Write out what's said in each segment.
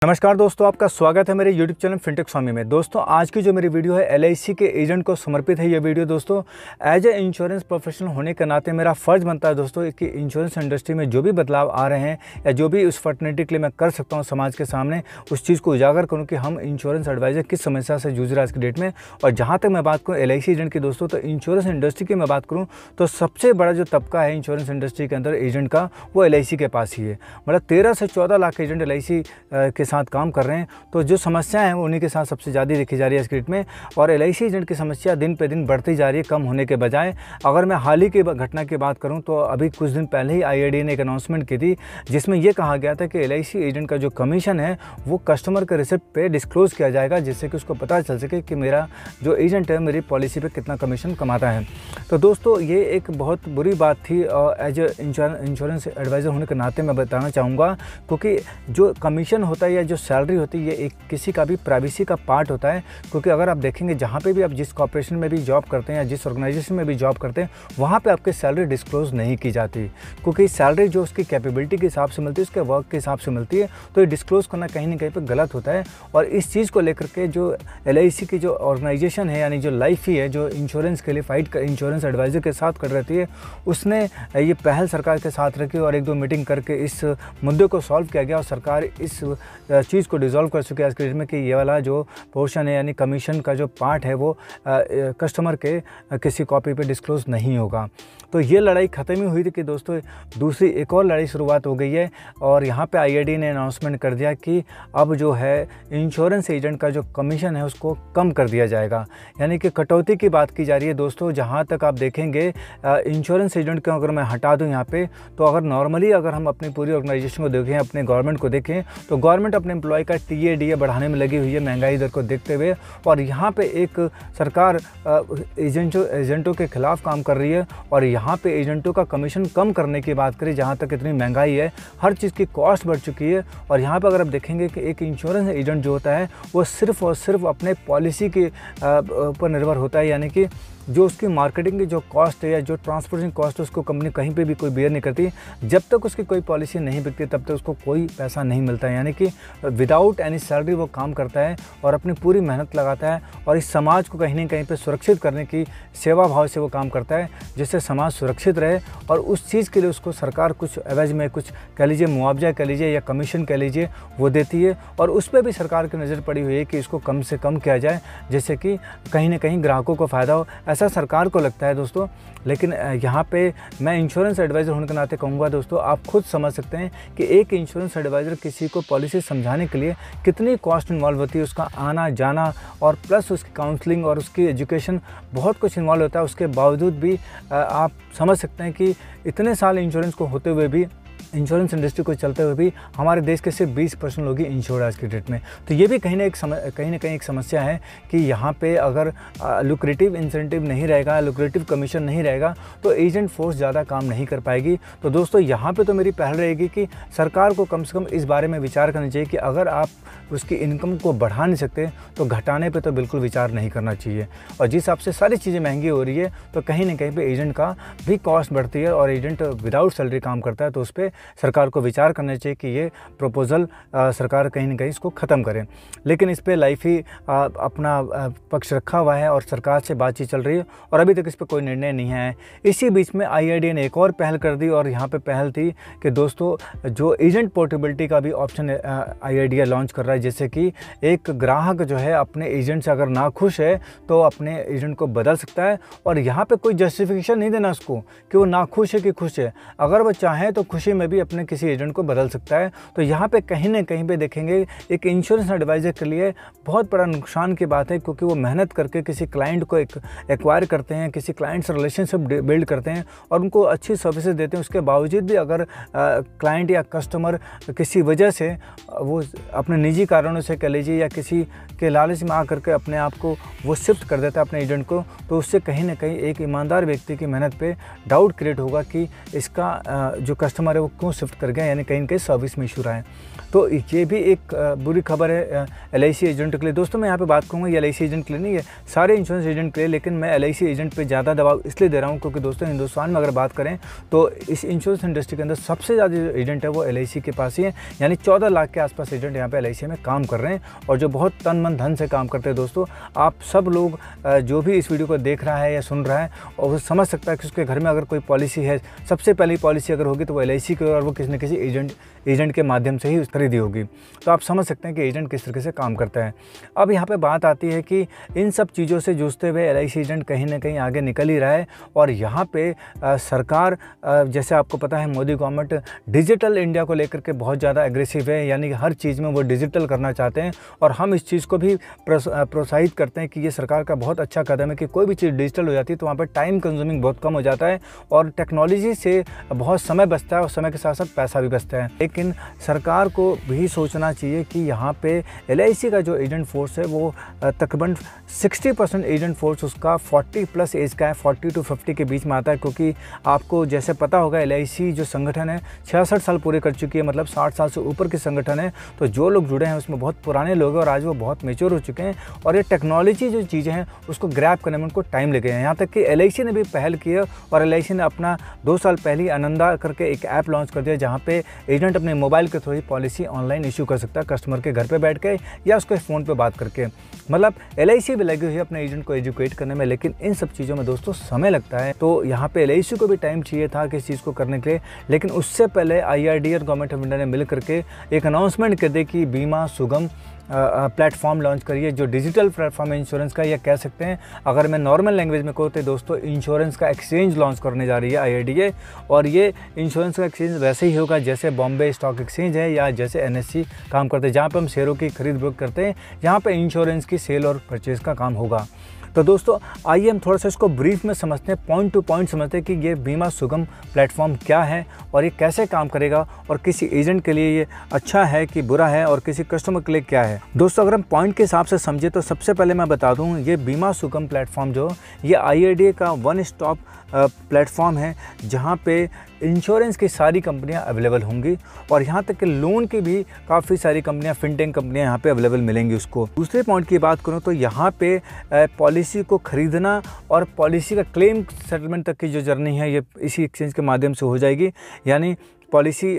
नमस्कार दोस्तों, आपका स्वागत है मेरे YouTube चैनल फिनटेक स्वामी में। दोस्तों आज की जो मेरी वीडियो है LIC के एजेंट को समर्पित है। ये वीडियो दोस्तों एज ए इंश्योरेंस प्रोफेशनल होने के नाते मेरा फ़र्ज़ बनता है दोस्तों कि इंश्योरेंस इंडस्ट्री में जो भी बदलाव आ रहे हैं या जो भी उस फर्टनिटी के लिए मैं कर सकता हूँ समाज के सामने, उस चीज़ को उजागर करूँ कि हम इंश्योरेंस एडवाइज़र किस समस्या से जूझ रहा है आज की डेट में। और जहाँ तक मैं बात करूँ LIC एजेंट की दोस्तों, तो इंश्योरेंस इंडस्ट्री की मैं बात करूँ तो सबसे बड़ा जो तबका है इंश्योरेंस इंडस्ट्री के अंदर एजेंट का, वो LIC के पास ही है। मतलब 13 से 14 लाख एजेंट LIC के साथ काम कर रहे हैं। तो जो समस्याएं हैं उन्हीं के साथ सबसे ज़्यादा देखी जा रही है इस क्रेडिट में। और LIC एजेंट की समस्या दिन पे दिन बढ़ती जा रही है, कम होने के बजाय। अगर मैं हाल ही की घटना की बात करूं तो अभी कुछ दिन पहले ही IRDAI ने एक अनाउंसमेंट की थी जिसमें यह कहा गया था कि LIC एजेंट का जो कमीशन है वो कस्टमर के रिसिप्ट पे डिस्क्लोज किया जाएगा, जिससे कि उसको पता चल सके कि मेरा जो एजेंट है मेरी पॉलिसी पर कितना कमीशन कमाता है। तो दोस्तों ये एक बहुत बुरी बात थी एज ए इंश्योरेंस एडवाइज़र होने के नाते मैं बताना चाहूँगा, क्योंकि जो कमीशन होता है या जो सैलरी होती है ये एक किसी का भी प्राइवेसी का पार्ट होता है। क्योंकि अगर आप देखेंगे जहाँ पे भी आप जिस कॉर्पोरेशन में भी जॉब करते हैं या जिस ऑर्गेनाइजेशन में भी जॉब करते हैं वहाँ पे आपकी सैलरी डिस्क्लोज नहीं की जाती, क्योंकि सैलरी जो उसकी कैपेबिलिटी के हिसाब से मिलती है, उसके वर्क के हिसाब से मिलती है। तो ये डिस्क्लोज करना कहीं ना कहीं पर गलत होता है। और इस चीज़ को लेकर के जो LIC की जो ऑर्गेनाइजेशन है यानी जो लाइफ ही है, जो इंश्योरेंस के लिए फाइट कर इंश्योरेंस एडवाइज़र के साथ कर रहती है, उसने ये पहल सरकार के साथ रखी और 1-2 मीटिंग करके इस मुद्दे को सॉल्व किया गया और सरकार इस चीज़ को डिसॉल्व कर चुकी है आज के डेट में कि ये वाला जो पोर्शन है यानी कमीशन का जो पार्ट है वो कस्टमर के किसी कॉपी पे डिस्क्लोज नहीं होगा। तो ये लड़ाई ख़त्म ही हुई थी कि दोस्तों दूसरी एक और लड़ाई शुरुआत हो गई है और यहाँ पे IRDAI ने अनाउंसमेंट कर दिया कि अब जो है इंश्योरेंस एजेंट का जो कमीशन है उसको कम कर दिया जाएगा, यानी कि कटौती की बात की जा रही है। दोस्तों जहाँ तक आप देखेंगे इंश्योरेंस एजेंट को अगर मैं हटा दूँ यहाँ पे, तो अगर नॉर्मली अगर हम अपनी पूरी ऑर्गेनाइजेशन को देखें, अपने गवर्नमेंट को देखें, तो गवर्नमेंट अपने एम्प्लॉय का TA बढ़ाने में लगी हुई है महंगाई दर को देखते हुए। और यहाँ पे एक सरकार एजेंटों के खिलाफ काम कर रही है और यहाँ पे एजेंटों का कमीशन कम करने की बात करें। जहाँ तक इतनी महंगाई है, हर चीज़ की कॉस्ट बढ़ चुकी है। और यहाँ पे अगर आप देखेंगे कि एक इंश्योरेंस एजेंट जो होता है वो सिर्फ और सिर्फ अपने पॉलिसी के ऊपर निर्भर होता है, यानी कि जो उसकी मार्केटिंग की जो कॉस्ट है या जो ट्रांसपोर्टेशन कॉस्ट है उसको कंपनी कहीं पे भी कोई बेयर नहीं करती। जब तक उसकी कोई पॉलिसी नहीं बिकती तब तक उसको कोई पैसा नहीं मिलता है, यानी कि विदाउट एनी सैलरी वो काम करता है और अपनी पूरी मेहनत लगाता है और इस समाज को कहीं ना कहीं पे सुरक्षित करने की सेवा भाव से वो काम करता है, जिससे समाज सुरक्षित रहे। और उस चीज़ के लिए उसको सरकार कुछ एवज में कुछ कह लीजिए मुआवजा कह लीजिए या कमीशन कह लीजिए वो देती है। और उस पर भी सरकार की नज़र पड़ी हुई है कि इसको कम से कम किया जाए, जिससे कि कहीं ना कहीं ग्राहकों को फ़ायदा हो, ऐसा सरकार को लगता है दोस्तों। लेकिन यहाँ पे मैं इंश्योरेंस एडवाइज़र होने के नाते कहूँगा दोस्तों, आप खुद समझ सकते हैं कि एक इंश्योरेंस एडवाइज़र किसी को पॉलिसी समझाने के लिए कितनी कॉस्ट इन्वॉल्व होती है, उसका आना जाना और प्लस उसकी काउंसलिंग और उसकी एजुकेशन, बहुत कुछ इन्वॉल्व होता है। उसके बावजूद भी आप समझ सकते हैं कि इतने साल इंश्योरेंस को होते हुए भी, इंश्योरेंस इंडस्ट्री को चलते हुए भी हमारे देश के सिर्फ 20% लोग ही इंश्योर है आज के डेट में। तो ये भी कहीं ना कहीं एक समस्या है कि यहाँ पे अगर लुक्रेटिव इंसेंटिव नहीं रहेगा, लुक्रेटिव कमीशन नहीं रहेगा, तो एजेंट फोर्स ज़्यादा काम नहीं कर पाएगी। तो दोस्तों यहाँ पे तो मेरी पहल रहेगी कि सरकार को कम से कम इस बारे में विचार करना चाहिए कि अगर आप उसकी इनकम को बढ़ा नहीं सकते तो घटाने पे तो बिल्कुल विचार नहीं करना चाहिए। और जिस हिसाब से सारी चीज़ें महंगी हो रही है तो कहीं ना कहीं पे एजेंट का भी कॉस्ट बढ़ती है और एजेंट विदाउट सैलरी काम करता है, तो उस पर सरकार को विचार करना चाहिए कि ये प्रपोज़ल सरकार कहीं ना कहीं इसको ख़त्म करे। लेकिन इस पर लाइफ ही अपना पक्ष रखा हुआ है और सरकार से बातचीत चल रही है और अभी तक इस पर कोई निर्णय नहीं है। इसी बीच में IRDAI ने एक और पहल कर दी और यहाँ पे पहल थी कि दोस्तों जो एजेंट पोर्टेबिलिटी का भी ऑप्शन IRDAI लॉन्च कर रहा है, जैसे कि एक ग्राहक जो है अपने एजेंट से अगर ना खुश है तो अपने एजेंट को बदल सकता है और यहाँ पे कोई जस्टिफिकेशन नहीं देना उसको कि वो ना खुश है कि खुश है। अगर वो चाहे तो खुशी में भी अपने किसी एजेंट को बदल सकता है। तो यहाँ पे कहीं ना कहीं पे देखेंगे एक इंश्योरेंस एडवाइज़र के लिए बहुत बड़ा नुकसान की बात है, क्योंकि वो मेहनत करके किसी क्लाइंट को एक्वायर करते हैं, किसी क्लाइंट से रिलेशनशिप बिल्ड करते हैं और उनको अच्छी सर्विसेज देते हैं। उसके बावजूद भी अगर क्लाइंट या कस्टमर किसी वजह से वो अपने निजी कारणों से कह लीजिए या किसी के लालच में आकर के अपने आप को वो शिफ्ट कर देता है अपने एजेंट को, तो उससे कहीं ना कहीं एक ईमानदार व्यक्ति की मेहनत पे डाउट क्रिएट होगा कि इसका जो कस्टमर है वो क्यों शिफ्ट कर गया, यानी कहीं न कहीं सर्विस में इशू रहा है। तो ये भी एक बुरी खबर है LIC एजेंट के लिए। दोस्तों मैं यहाँ पे बात करूँगा ये LIC एजेंट के लिए नहीं है, सारे इंश्योरेंस एजेंट के लिए, लेकिन मैं LIC एजेंट पे ज़्यादा दबाव इसलिए दे रहा हूँ क्योंकि दोस्तों हिंदुस्तान में अगर बात करें तो इस इंश्योरेंस इंडस्ट्री के अंदर सबसे ज़्यादा जो एजेंट है वो LIC के पास ही है, यानी 14 लाख के आसपास एजेंट यहाँ पे LIC में काम कर रहे हैं और जो बहुत तन मन धन से काम करते हैं। दोस्तों आप सब लोग जो भी इस वीडियो को देख रहा है या सुन रहा है और वो समझ सकता है कि उसके घर में अगर कोई पॉलिसी है, सबसे पहली पॉलिसी अगर होगी तो वो LIC की और वो किसी न किसी एजेंट के माध्यम से ही खरीदी होगी। तो आप समझ सकते हैं कि एजेंट किस तरीके से काम करता है। अब यहाँ पे बात आती है कि इन सब चीज़ों से जूझते हुए LIC एजेंट कहीं ना कहीं आगे निकल ही रहा है और यहाँ पे सरकार जैसे आपको पता है मोदी गवर्नमेंट डिजिटल इंडिया को लेकर के बहुत ज़्यादा एग्रेसिव है, यानी कि हर चीज़ में वो डिजिटल करना चाहते हैं और हम इस चीज़ को भी प्रोत्साहित करते हैं कि ये सरकार का बहुत अच्छा कदम है कि कोई भी चीज़ डिजिटल हो जाती है तो वहाँ पर टाइम कंज्यूमिंग बहुत कम हो जाता है और टेक्नोलॉजी से बहुत समय बचता है और समय के साथ साथ पैसा भी बचता है। लेकिन सरकार को भी सोचना चाहिए कि यहाँ पे LIC का जो एजेंट फोर्स है वो तकरीबन 60% एजेंट फोर्स उसका 40+ एज का है, 40 to 50 के बीच में आता है, क्योंकि आपको जैसे पता होगा LIC जो संगठन है 66 साल पूरे कर चुकी है, मतलब 60 साल से ऊपर के संगठन है। तो जो लोग जुड़े हैं उसमें बहुत पुराने लोग हैं और आज वो बहुत मेच्योर हो चुके हैं और ये टेक्नोलॉजी जो चीज़ें हैं उसको ग्रैब करने में उनको टाइम लगे हैं। यहाँ तक कि LIC ने भी पहल की है और LIC ने अपना 2 साल पहले ही आनंदा करके एक ऐप लॉन्च कर दिया जहाँ पे एजेंट अपने मोबाइल के थ्रू ही पॉलिसी ऑनलाइन इशू कर सकता है कस्टमर के घर पे बैठ के या उसके फ़ोन पे बात करके। मतलब LIC भी लगी हुई है अपने एजेंट को एजुकेट करने में, लेकिन इन सब चीज़ों में दोस्तों समय लगता है। तो यहाँ पे LIC को भी टाइम चाहिए था कि इस चीज़ को करने के लिए, लेकिन उससे पहले IRDAI और गवर्नमेंट ऑफ इंडिया ने मिल करके एक अनाउंसमेंट कर दी कि बीमा सुगम प्लेटफॉर्म लॉन्च करिए, जो डिजिटल प्लेटफॉर्म है इंश्योरेंस का, या कह सकते हैं अगर मैं नॉर्मल लैंग्वेज में कहूँ तो दोस्तों इंश्योरेंस का एक्सचेंज लॉन्च करने जा रही है IRDAI। और ये इंश्योरेंस का एक्सचेंज वैसे ही होगा जैसे बॉम्बे स्टॉक एक्सचेंज है या जैसे NSE काम करते हैं, जहाँ पे हम शेयरों की खरीद बिक्री करते हैं, यहाँ पे इंश्योरेंस की सेल और परचेज़ का काम होगा। तो दोस्तों आइए हम थोड़ा सा इसको ब्रीफ में समझते हैं, पॉइंट टू पॉइंट समझते हैं कि ये बीमा सुगम प्लेटफॉर्म क्या है और ये कैसे काम करेगा और किसी एजेंट के लिए ये अच्छा है कि बुरा है और किसी कस्टमर के लिए क्या है। दोस्तों अगर हम पॉइंट के हिसाब से समझे तो सबसे पहले मैं बता दूं ये बीमा सुगम प्लेटफॉर्म जो ये IRDAI का वन स्टॉप प्लेटफॉर्म है जहाँ पे इंश्योरेंस की सारी कंपनियां अवेलेबल होंगी और यहाँ तक कि लोन की भी काफ़ी सारी कंपनियां, फिनटेक कंपनियां यहाँ पे अवेलेबल मिलेंगी उसको। दूसरे पॉइंट की बात करूँ तो यहाँ पे पॉलिसी को ख़रीदना और पॉलिसी का क्लेम सेटलमेंट तक की जो जर्नी है ये इसी एक्सचेंज के माध्यम से हो जाएगी। यानी पॉलिसी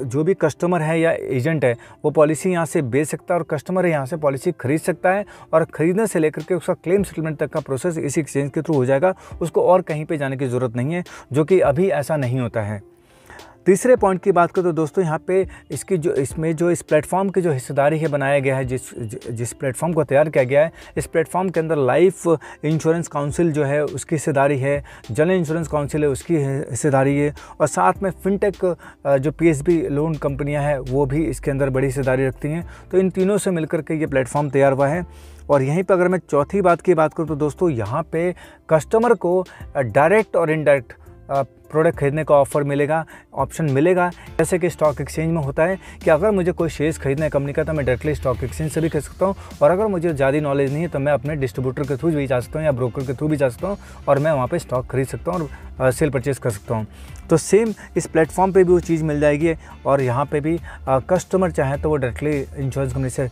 जो भी कस्टमर है या एजेंट है वो पॉलिसी यहाँ से बेच सकता है और कस्टमर यहाँ से पॉलिसी खरीद सकता है और ख़रीदने से लेकर के उसका क्लेम सेटलमेंट तक का प्रोसेस इसी एक्सचेंज के थ्रू हो जाएगा, उसको और कहीं पे जाने की ज़रूरत नहीं है, जो कि अभी ऐसा नहीं होता है। तीसरे पॉइंट की बात करें तो दोस्तों यहाँ पे इसकी जो इस प्लेटफॉर्म की जो हिस्सेदारी है बनाया गया है, जिस प्लेटफॉर्म को तैयार किया गया है, इस प्लेटफॉर्म के अंदर लाइफ इंश्योरेंस काउंसिल जो है उसकी हिस्सेदारी है, जनरल इंश्योरेंस काउंसिल है उसकी हिस्सेदारी है और साथ में फिनटेक जो PSB लोन कंपनियाँ हैं वो भी इसके अंदर बड़ी हिस्सेदारी रखती हैं। तो इन तीनों से मिलकर के ये प्लेटफॉर्म तैयार हुआ है। और यहीं पर अगर मैं चौथी बात की बात करूँ तो दोस्तों यहाँ पे कस्टमर को डायरेक्ट और इनडायरेक्ट प्रोडक्ट खरीदने का ऑप्शन मिलेगा। जैसे कि स्टॉक एक्सचेंज में होता है कि अगर मुझे कोई शेयर्स खरीदना है कंपनी का तो मैं डायरेक्टली स्टॉक एक्सचेंज से भी खरीद सकता हूँ और अगर मुझे ज़्यादा नॉलेज नहीं है तो मैं अपने डिस्ट्रीब्यूटर के थ्रू भी जा सकता हूँ या ब्रोकर के थ्रू भी जा सकता हूँ और मैं वहाँ पे स्टॉक खरीद सकता हूँ और सेल परचेज कर सकता हूँ। तो सेम इस प्लेटफॉर्म पे भी वो चीज़ मिल जाएगी और यहाँ पे भी कस्टमर चाहे तो वो डायरेक्टली इंश्योरेंस कंपनी से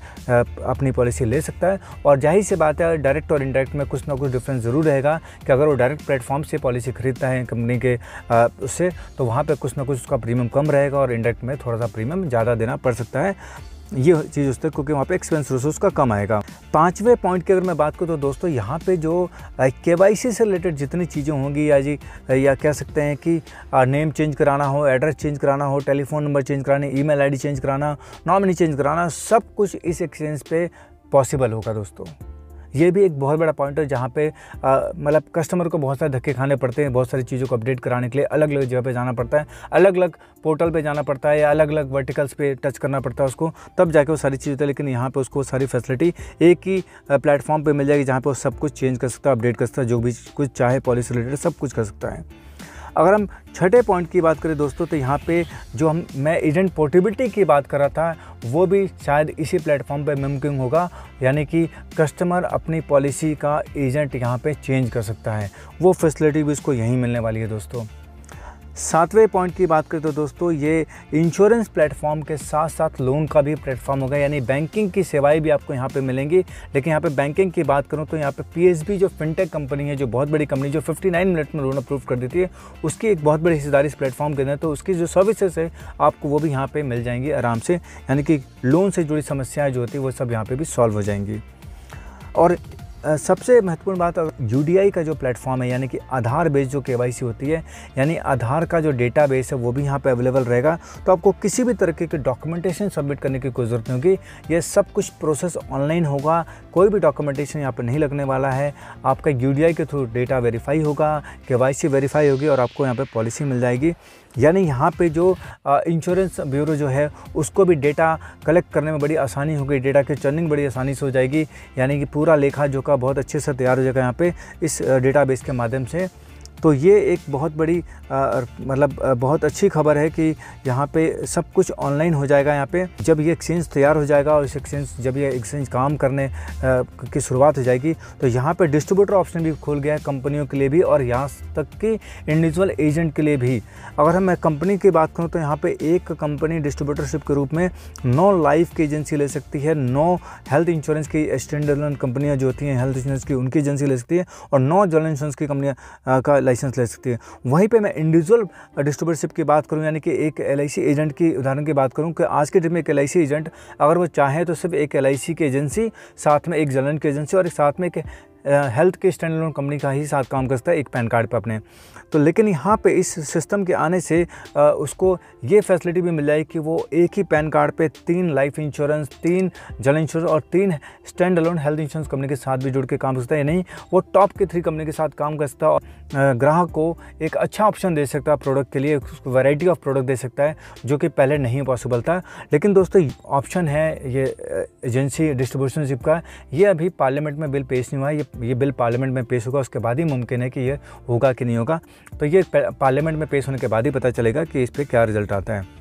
अपनी पॉलिसी ले सकता है। और जाहिर सी बात है डायरेक्ट और इनडायरेक्ट में कुछ ना कुछ डिफरेंस ज़रूर रहेगा कि अगर वो डायरेक्ट प्लेटफॉर्म से पॉलिसी खरीदता है कंपनी के उससे तो वहाँ पे कुछ ना कुछ उसका प्रीमियम कम रहेगा और इनडायरेक्ट में थोड़ा सा प्रीमियम ज़्यादा देना पड़ सकता है, ये चीज़ उससे, क्योंकि वहाँ पे एक्सपेंस रिसोर्स का कम आएगा। पांचवें पॉइंट की अगर मैं बात करूँ तो दोस्तों यहाँ पे जो KYC से रिलेटेड जितनी चीज़ें होंगी या कह सकते हैं कि नेम चेंज कराना हो, एड्रेस चेंज कराना हो, टेलीफोन नंबर चेंज कराना, ईमेल आईडी चेंज कराना, नॉमिनी चेंज कराना, सब कुछ इस एक्सचेंज पे पॉसिबल होगा दोस्तों। ये भी एक बहुत बड़ा पॉइंट है जहाँ पे मतलब कस्टमर को बहुत सारे धक्के खाने पड़ते हैं, बहुत सारी चीज़ों को अपडेट कराने के लिए अलग अलग जगह पे जाना पड़ता है, अलग अलग पोर्टल पे जाना पड़ता है या अलग अलग वर्टिकल्स पे टच करना पड़ता है उसको, तब जाके वो सारी चीज़ होती है। लेकिन यहाँ पे उसको सारी फैसिलिटी एक ही प्लेटफॉर्म पे मिल जाएगी जहाँ पे वो सब कुछ चेंज कर सकता है, अपडेट कर सकता है, जो भी कुछ चाहे पॉलिसी रिलेटेड सब कुछ कर सकता है। अगर हम छठे पॉइंट की बात करें दोस्तों तो यहाँ पे जो मैं एजेंट पोर्टेबिलिटी की बात कर रहा था वो भी शायद इसी प्लेटफॉर्म पे मुमकिन होगा, यानी कि कस्टमर अपनी पॉलिसी का एजेंट यहाँ पे चेंज कर सकता है, वो फैसिलिटी भी उसको यहीं मिलने वाली है दोस्तों। सातवें पॉइंट की बात करें तो दोस्तों ये इंश्योरेंस प्लेटफॉर्म के साथ साथ लोन का भी प्लेटफॉर्म होगा, यानी बैंकिंग की सेवाएं भी आपको यहाँ पे मिलेंगी। लेकिन यहाँ पे बैंकिंग की बात करूँ तो यहाँ पे पीएसबी जो फिनटेक कंपनी है, जो बहुत बड़ी कंपनी जो 59 मिनट में लोन अप्रूव कर देती है, उसकी एक बहुत बड़ी हिस्सेदारी इस प्लेटफॉर्म के अंदर, तो उसकी जो सर्विसेज है आपको वो भी यहाँ पर मिल जाएंगी आराम से, यानी कि लोन से जुड़ी समस्याएँ जो होती है वो सब यहाँ पर भी सॉल्व हो जाएंगी। और सबसे महत्वपूर्ण बात, यूडीआई का जो प्लेटफॉर्म है, यानी कि आधार बेस्ड जो केवाईसी होती है, यानी आधार का जो डेटाबेस है वो भी यहाँ पे अवेलेबल रहेगा। तो आपको किसी भी तरीके की डॉक्यूमेंटेशन सबमिट करने की कोई ज़रूरत नहीं होगी, ये सब कुछ प्रोसेस ऑनलाइन होगा, कोई भी डॉक्यूमेंटेशन यहाँ पे नहीं लगने वाला है। आपका यूडीआई के थ्रू डेटा वेरीफाई होगा, केवाईसी वेरीफाई होगी और आपको यहाँ पे पॉलिसी मिल जाएगी। यानी यहाँ पे जो इंश्योरेंस ब्यूरो जो है उसको भी डेटा कलेक्ट करने में बड़ी आसानी होगी, डेटा की चर्निंग बड़ी आसानी से हो जाएगी, यानी कि पूरा लेखा जोखा बहुत अच्छे से तैयार हो जाएगा यहाँ पे इस डेटाबेस के माध्यम से। तो ये एक बहुत बड़ी बहुत अच्छी खबर है कि यहाँ पे सब कुछ ऑनलाइन हो जाएगा। यहाँ पे जब ये एक्सचेंज तैयार हो जाएगा और जब ये एक्सचेंज काम करने की शुरुआत हो जाएगी तो यहाँ पे डिस्ट्रीब्यूटर ऑप्शन भी खुल गया है कंपनियों के लिए भी, और यहाँ तक कि इंडिविजुअल एजेंट के लिए भी। अगर मैं कंपनी की बात करूँ तो यहाँ पे एक कंपनी डिस्ट्रीब्यूटरशिप के रूप में 9 लाइफ की एजेंसी ले सकती है, 9 हेल्थ इंश्योरेंस की स्टैंड अलोन कंपनियाँ जो होती हैं हेल्थ इंश्योरेंस की, उनकी एजेंसी ले सकती है, और 9 जनरल इंश्योरेंस की कंपनियाँ का लाइसेंस ले सकती है। वहीं पे मैं इंडिविजुअल डिस्ट्रीब्यूटरशिप की बात करूं, यानी कि एक एलआईसी एजेंट की उदाहरण की बात करूं कि आज के डेट में एक एलआईसी एजेंट अगर वो चाहे तो सिर्फ एक एलआईसी की एजेंसी, साथ में एक जनरल की एजेंसी और एक साथ में एक हेल्थ के स्टैंड अलोन कंपनी का ही साथ काम करता है एक पैन कार्ड पे अपने। तो लेकिन यहाँ पे इस सिस्टम के आने से उसको ये फैसिलिटी भी मिल जाएगी कि वो एक ही पैन कार्ड पे 3 लाइफ इंश्योरेंस, 3 जनरल इंश्योरेंस और 3 stand alone health insurance company के साथ भी जुड़ के काम कर सकता है। नहीं, वो टॉप के 3 कंपनी के साथ काम कर सकता है और ग्राहक को एक अच्छा ऑप्शन दे सकता है प्रोडक्ट के लिए, उसको वैरायटी ऑफ प्रोडक्ट दे सकता है जो कि पहले नहीं पॉसिबल था। लेकिन दोस्तों ऑप्शन है ये एजेंसी डिस्ट्रीब्यूशनशिप का, ये अभी पार्लियामेंट में बिल पेश नहीं हुआ है, ये बिल पार्लियामेंट में पेश होगा, उसके बाद ही मुमकिन है कि ये होगा कि नहीं होगा। तो ये पार्लियामेंट में पेश होने के बाद ही पता चलेगा कि इस पर क्या रिजल्ट आता है।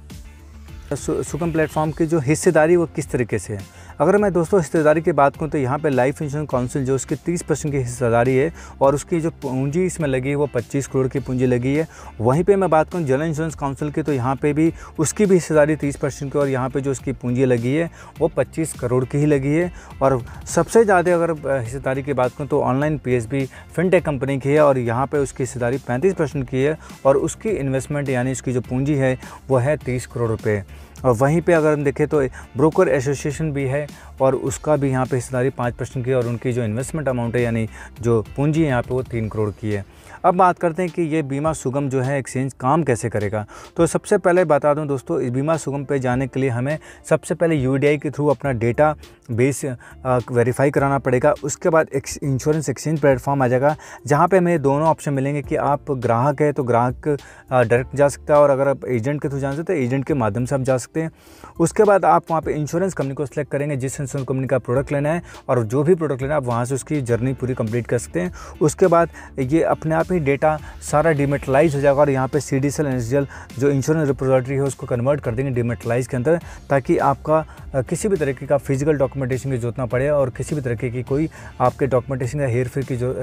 सुगम प्लेटफॉर्म की जो हिस्सेदारी वो किस तरीके से है, अगर मैं दोस्तों हिस्सेदारी की बात करूँ तो यहाँ पे लाइफ इंश्योरेंस काउंसिल जो उसकी 30% की हिस्सेदारी है और उसकी जो पूंजी इसमें लगी है वो 25 करोड़ की पूंजी लगी है। वहीं पे मैं बात करूँ जनरल इंश्योरेंस काउंसिल की तो यहाँ पे भी उसकी भी हिस्सेदारी 30% की और यहाँ पे जो उसकी पूंजी लगी है वो 25 करोड़ की ही लगी है। और सबसे ज़्यादा अगर हिस्सेदारी की बात करूँ तो ऑनलाइन पीएसबी फिनटेक कंपनी की है और यहाँ पर उसकी हिस्सेदारी 35% की है और उसकी इन्वेस्टमेंट यानी उसकी जो पूंजी है वो है 30 करोड़ रुपये। और वहीं पे अगर हम देखें तो ब्रोकर एसोसिएशन भी है और उसका भी यहाँ पे हिस्सेदारी 5% की है और उनकी जो इन्वेस्टमेंट अमाउंट है यानी जो पूंजी है यहाँ पे वो 3 करोड़ की है। अब बात करते हैं कि ये बीमा सुगम जो है एक्सचेंज काम कैसे करेगा। तो सबसे पहले बता दूं दोस्तों, इस बीमा सुगम पे जाने के लिए हमें सबसे पहले यूडीआई के थ्रू अपना डेटा बेस वेरीफाई कराना पड़ेगा। उसके बाद इंश्योरेंस एक्सचेंज प्लेटफॉर्म आ जाएगा जहाँ पे हमें दोनों ऑप्शन मिलेंगे कि आप ग्राहक है तो ग्राहक डायरेक्ट जा सकता है और अगर आप एजेंट के थ्रू जाना चाहते हैं तो एजेंट के माध्यम से आप जा सकते हैं। उसके बाद आप वहाँ पे इंश्योरेंस कंपनी को सिलेक्ट करेंगे जिस इंश्योरेंस कंपनी का प्रोडक्ट लेना है और जो भी प्रोडक्ट लेना है आप वहाँ से उसकी जर्नी पूरी कंप्लीट कर सकते हैं। उसके बाद ये अपने आप ही डेटा सारा डिमेटलाइज हो जाएगा और यहाँ पे सीडीएसएल एनएसडीएल जो इंश्योरेंस रिपोजिटरी है उसको कन्वर्ट कर देंगे डिमेटलाइज के अंदर, ताकि आपका किसी भी तरीके का फिजिकल डॉक्यूमेंटेशन की जरूरत ना पड़े और किसी भी तरीके की कोई आपके डॉक्यूमेंटेशन या हेर फेर की जो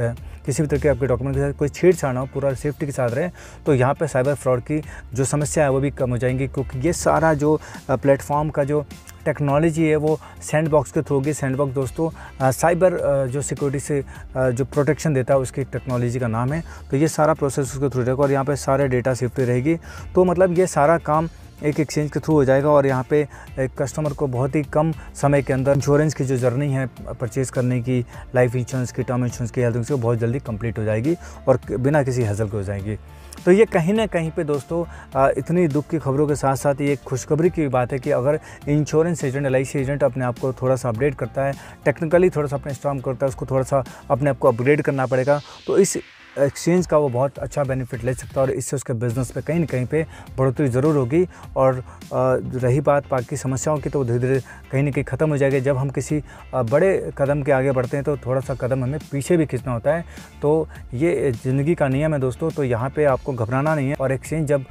किसी भी तरह के आपके डॉक्यूमेंट के साथ कोई छेड़छाड़ ना हो, पूरा सेफ्टी के साथ रहे। तो यहाँ पे साइबर फ्रॉड की जो समस्या है वो भी कम हो जाएंगी, क्योंकि ये सारा जो प्लेटफॉर्म का जो टेक्नोलॉजी है वो सैंडबॉक्स के थ्रू होगी। सैंडबॉक्स दोस्तों साइबर जो सिक्योरिटी से जो प्रोटेक्शन देता है उसकी टेक्नोलॉजी का नाम है। तो ये सारा प्रोसेस उसके थ्रू रहेगा और यहाँ पे सारे डेटा सेफ्टी रहेगी। तो मतलब ये सारा काम एक एक्सचेंज के थ्रू हो जाएगा और यहाँ पे कस्टमर को बहुत ही कम समय के अंदर इंश्योरेंस की जो जर्नी है परचेज़ करने की, लाइफ इंश्योरेंस की, टर्म इंश्योरेंस की, हेल्थ इंश्योरेंस बहुत जल्दी कंप्लीट हो जाएगी और बिना किसी हज़ल के हो जाएगी। तो ये कहीं ना कहीं पे दोस्तों इतनी दुख की खबरों के साथ साथ ये एक खुशखबरी की बात है कि अगर इंश्योरेंस एजेंट एलआईसी एजेंट अपने आप को थोड़ा सा अपडेट करता है, टेक्निकली थोड़ा सा अपने स्ट्रॉन्ग करता है, उसको थोड़ा सा अपने आप को अपग्रेड करना पड़ेगा, तो इस एक्सचेंज का वो बहुत अच्छा बेनिफिट ले सकता है और इससे उसके बिज़नेस पे कहीं ना कहीं पे बढ़ोतरी ज़रूर होगी। और रही बात बाकी समस्याओं की, तो धीरे धीरे कहीं ना कहीं ख़त्म हो जाएगी। जब हम किसी बड़े कदम के आगे बढ़ते हैं तो थोड़ा सा कदम हमें पीछे भी खींचना होता है। तो ये ज़िंदगी का नियम है दोस्तों। तो यहाँ पे आपको घबराना नहीं है और एक्सचेंज जब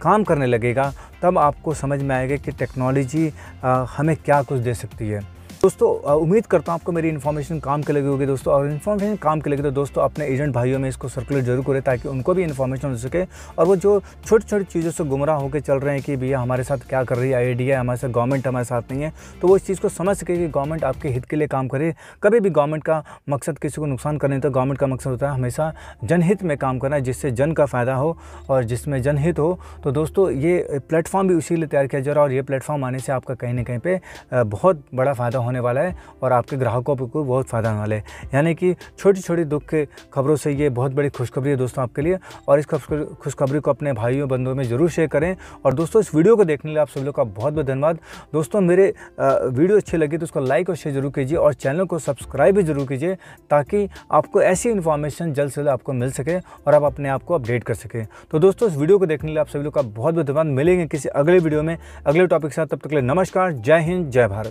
काम करने लगेगा तब आपको समझ में आएगा कि टेक्नोलॉजी हमें क्या कुछ दे सकती है। दोस्तों उम्मीद करता हूँ आपको मेरी इन्फॉर्मेशन काम के लगी होगी दोस्तों, और इन्फॉर्मेशन काम के लगी तो दोस्तों अपने एजेंट भाइयों में इसको सर्कुलेट जरूर करें ताकि उनको भी इन्फॉर्मेशन हो सके। और वो जो छोटी छोटी चीज़ों से गुमराह होकर चल रहे हैं कि भैया हमारे साथ क्या कर रही है आईडिया, हमारे साथ गवर्नमेंट हमारे साथ नहीं है, तो वो इस चीज़ को समझ सके कि गवर्नमेंट आपके हित के लिए काम करे। कभी भी गवर्नमेंट का मकसद किसी को नुकसान करने, तो गवर्नमेंट का मकसद होता है हमेशा जनहित में काम करना, जिससे जन का फ़ायदा हो और जिसमें जनहित हो। तो दोस्तों ये प्लेटफॉर्म भी इसीलिए तैयार किया जा रहा है, और ये प्लेटफॉर्म आने से आपका कहीं ना कहीं पे बहुत बड़ा फ़ायदा होने वाला है और आपके ग्राहकों को बहुत फ़ायदा होने वाला है। यानी कि छोटी छोटी दुख के खबरों से ये बहुत बड़ी खुशखबरी है दोस्तों आपके लिए, और इस खुशखबरी को अपने भाइयों बंधुओं में ज़रूर शेयर करें। और दोस्तों इस वीडियो को देखने के लिए आप सभी लोग का बहुत बहुत धन्यवाद। दोस्तों मेरे वीडियो अच्छी लगी तो उसको लाइक और शेयर जरूर कीजिए, और चैनल को सब्सक्राइब भी जरूर कीजिए ताकि आपको ऐसी इन्फॉर्मेशन जल्द से जल्द आपको मिल सके और आप अपने आप को अपडेट कर सकें। तो दोस्तों इस वीडियो को देखने के लिए आप सभी लोग का बहुत बहुत धन्यवाद। मिलेंगे किसी अगले वीडियो में अगले टॉपिक के साथ, तब तक के लिए नमस्कार, जय हिंद, जय भारत।